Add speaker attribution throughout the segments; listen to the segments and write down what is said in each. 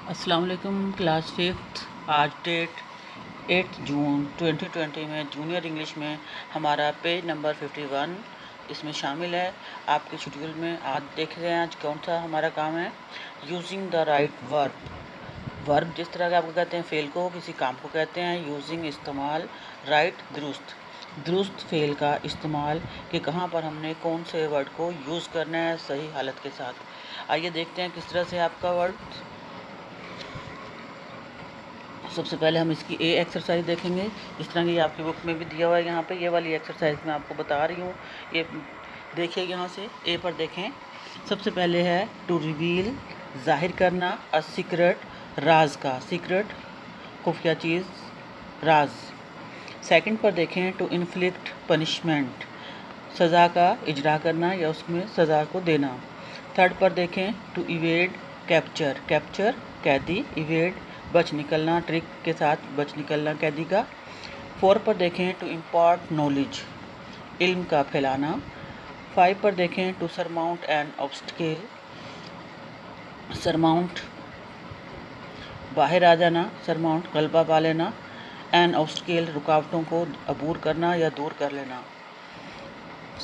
Speaker 1: अस्सलाम वालेकुम class fifth. आज डेट 8 जून 2020 में जूनियर इंग्लिश में हमारा पेज नंबर 51 इसमें शामिल है। आपके शेड्यूल में आज देख रहे हैं आज कौन सा हमारा काम है। Using the right verb. Verb जिस तरह का आपको कहते हैं फेल को, किसी काम को कहते हैं। यूजिंग इस्तेमाल, राइट दुरुस्त। दुरुस्त फेल का इस्तेमाल कि कहाँ पर हमने कौन से वर्ड को यूज़ करना है सही हालत के साथ। आइए देखते हैं किस तरह से आपका वर्ड। सबसे पहले हम इसकी ए एक्सरसाइज देखेंगे। इस तरह की आपकी बुक में भी दिया हुआ है। यहाँ पे ये वाली एक्सरसाइज मैं आपको बता रही हूँ। ये देखिए, यहाँ से ए पर देखें। सबसे पहले है टू रिवील, जाहिर करना। अ सीक्रेट, राज का। सीक्रेट खुफिया चीज़, राज। सेकंड पर देखें टू इन्फ्लिक्ट, पनिशमेंट, सज़ा का इजरा करना या उसमें सज़ा को देना। थर्ड पर देखें टू इवेड, कैप्चर, कैप्चर कैदी, इवेड बच निकलना, ट्रिक के साथ बच निकलना कैदी का। फोर पर देखें टू इम्पार्ट नॉलेज, इल्म का फैलाना। फाइव पर देखें to surmount an obstacle, surmount बाहर आ जाना, सरमाउंट गलबा पा लेना। एन ऑब्स्टिकल रुकावटों को अबूर करना या दूर कर लेना।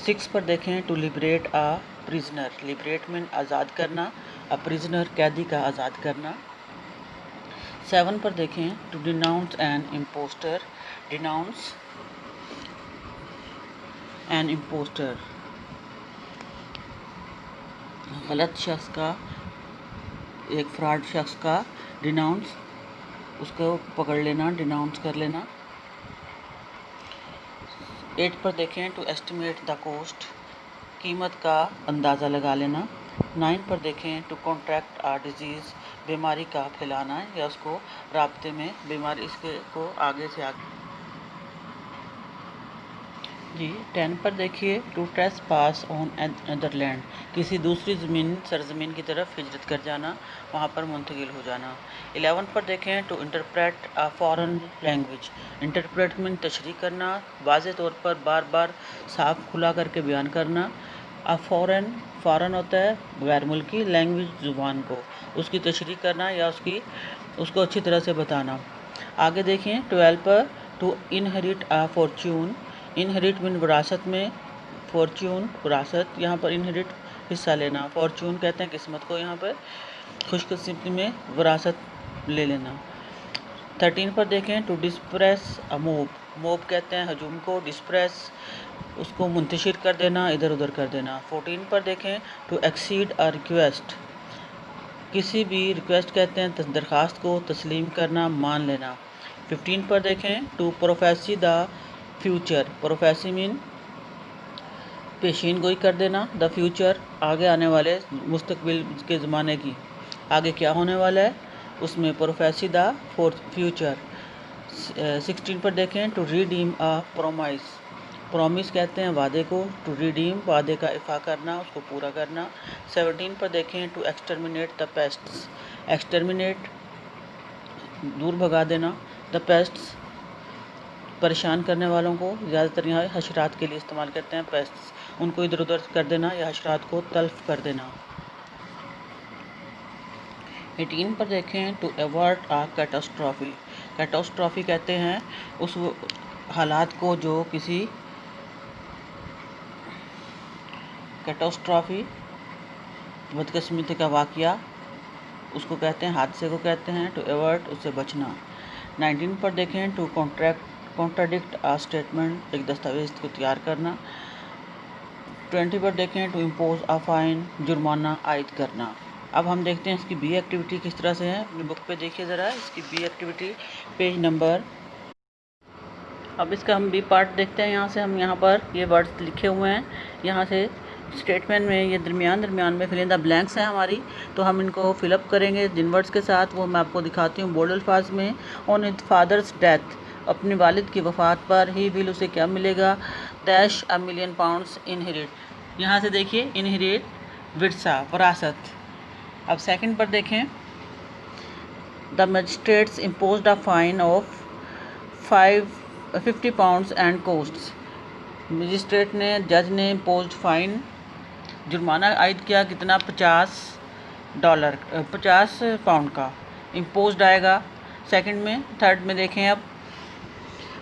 Speaker 1: सिक्स पर देखें to liberate a prisoner, liberate mean आज़ाद करना, अ प्रिजनर कैदी का आज़ाद करना। सेवन पर देखें to denounce an impostor, denounce an impostor, गलत शख्स का, एक फ्रॉड शख्स का डिनाउंस, उसको पकड़ लेना, डिनाउंस कर लेना। 8 पर देखें टू एस्टिमेट द कॉस्ट, कीमत का अंदाज़ा लगा लेना। 9 पर देखें टू कॉन्ट्रैक्ट आ डिजीज़, बीमारी का फैलाना या उसको राब्ते में बीमारी इसके को आगे से आगे। जी 10 पर देखिए to trespass on other land, किसी दूसरी ज़मीन सरजमीन की तरफ हिजरत कर जाना, वहाँ पर मुंतकिल हो जाना। 11 पर देखें to interpret a foreign language, interpret mean तशरीह करना, वाज़े तौर पर बार बार साफ खुला करके बयान करना। अ फ़ॉरेन होता है गैर मुल्की, लैंग्वेज ज़ुबान को, उसकी तशरीह करना या उसको अच्छी तरह से बताना। आगे देखें 12 पर to inherit a fortune, inherit mean विरासत में, फॉर्च्यून विरासत, यहाँ पर इनहेरिट हिस्सा लेना, फॉर्च्यून कहते हैं किस्मत को, यहाँ पर खुशकिस्मती में विरासत ले लेना। 13 पर देखें टू डिस्प्रेस अ मोब, मोब कहते हैं हजूम को, डिस्प्रेस उसको मुंतशिर कर देना, इधर उधर कर देना। 14 पर देखें टू एक्सीड अ रिक्वेस्ट, किसी भी रिक्वेस्ट कहते हैं दरख्वास्त को तस्लीम करना, मान लेना। 15 पर देखें to prophesy the future, prophesy mean पेशीन गोई कर देना, द फ्यूचर आगे आने वाले मुस्तकबिल के ज़माने की, आगे क्या होने वाला है उसमें प्रोफेसी द फ्यूचर। 16 पर देखें to redeem a promise, promise कहते हैं वादे को, टू रिडीम वादे का इफ़ा करना, उसको पूरा करना। 17 पर देखें to exterminate the pests, exterminate दूर भगा देना, द पेस्ट्स परेशान करने वालों को, ज़्यादातर यहाँ हशरात के लिए इस्तेमाल करते हैं पेस्ट्स, उनको इधर उधर कर देना या हशरात को तल्फ कर देना। 18 पर देखें to avert a catastrophe, catastrophe कहते हैं उस हालात को जो किसी, कैटास्ट्रॉफी बदकिस्मती का वाक़या उसको कहते हैं, हादसे को कहते हैं। टू एवर्ट उससे बचना। 19 पर देखें टू कॉन्ट्राडिक्ट आ स्टेटमेंट, एक दस्तावेज़ को तैयार करना। 20 पर देखें टू इम्पोज अ फाइन, जुर्माना आयद करना। अब हम देखते हैं इसकी बी एक्टिविटी किस तरह से है। अपनी बुक पे देखिए ज़रा इसकी बी एक्टिविटी पेज नंबर। अब इसका हम बी पार्ट देखते हैं। यहाँ से हम यहाँ पर ये वर्ड्स लिखे हुए हैं, यहाँ से स्टेटमेंट में ये दरमियान में फिल इन द ब्लैंक्स हैं हमारी, तो हम इनको फिलअप करेंगे जिन वर्ड्स के साथ, वो मैं आपको दिखाती हूँ बोल्ड अल्फाज में। ऑन हिज फादर्स डेथ, अपने वालिद की वफ़ात पर, ही विल उसे क्या मिलेगा, dash a million pounds inherit, यहाँ से देखिए इनहेरिट विरसा विरासत। अब सेकंड पर देखें the magistrates imposed a fine of 50 pounds and costs, magistrate ने, जज ने इम्पोज्ड फाइन, जुर्माना आयद किया कितना, $50, 50 पाउंड का। इम्पोज्ड आएगा सेकंड में। थर्ड में देखें अब,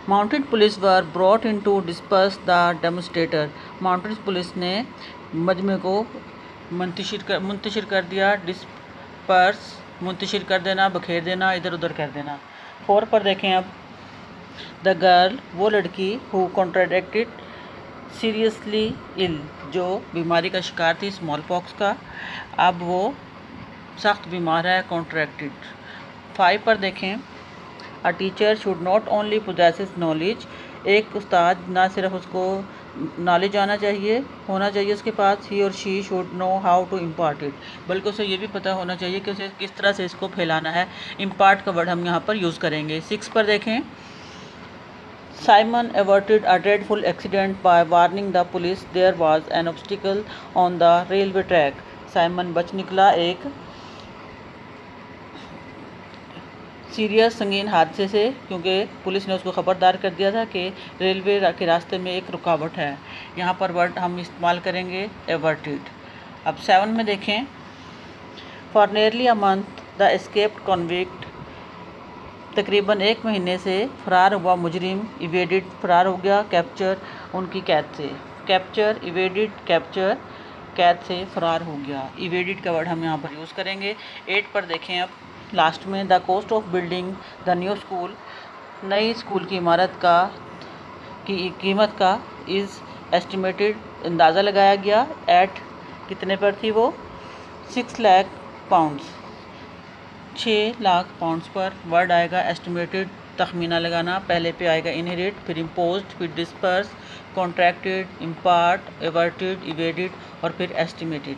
Speaker 1: mounted police were brought in to disperse the demonstrator. Mounted police ने मजमे को मुंतशिर कर दिया। डिस्पर्स मुंतशिर कर देना, बखेर देना, इधर उधर कर देना। 4 पर देखें अब, द गर्ल वो लड़की हु कॉन्ट्राडिक्टेड सीरियसली इल जो बीमारी का शिकार थी स्मॉल पॉक्स का, अब वो सख्त बीमार है कॉन्ट्रैक्टेड। 5 पर देखें, a teacher should not only possesses knowledge. एक उस्ताद ना सिर्फ उसको नॉलेज होना चाहिए उसके पास, ही और she should know how to impart it, बल्कि उसे ये भी पता होना चाहिए कि उसे किस तरह से इसको फैलाना है। इम्पार्ट का वर्ड हम यहाँ पर यूज़ करेंगे। 6 पर देखें, Simon averted a dreadful accident by warning the police there was an obstacle on the railway track. Simon बच निकला एक सीरियस संगीन हादसे से, क्योंकि पुलिस ने उसको खबरदार कर दिया था कि रेलवे के रास्ते में एक रुकावट है। यहाँ पर वर्ड हम इस्तेमाल करेंगे एवर्टेड। अब 7 में देखें, for nearly a month the escaped convict. तकरीबन 1 महीने से फ़रार हुआ मुजरिम, इवेडिड फ़रार हो गया, कैप्चर उनकी कैद से। कैप्चर इवेडिड, कैप्चर कैद से फ़रार हो गया। इवेडिड का वर्ड हम यहाँ पर यूज़ करेंगे। 8 पर देखें अब लास्ट में, the cost of building the new school. नई स्कूल की इमारत की कीमत का इज़ एस्टिमेटेड अंदाज़ा लगाया गया। एट कितने पर थी वो, 6 लाख पाउंड्स, 6 लाख पाउंड्स पर। वर्ड आएगा एस्टिमेटेड, तखमीना लगाना, पहले पे आएगा इनहेरिट, फिर इम्पोज्ड, फिर disperse, contracted, impart, averted, evaded और फिर एस्टिमेटेड।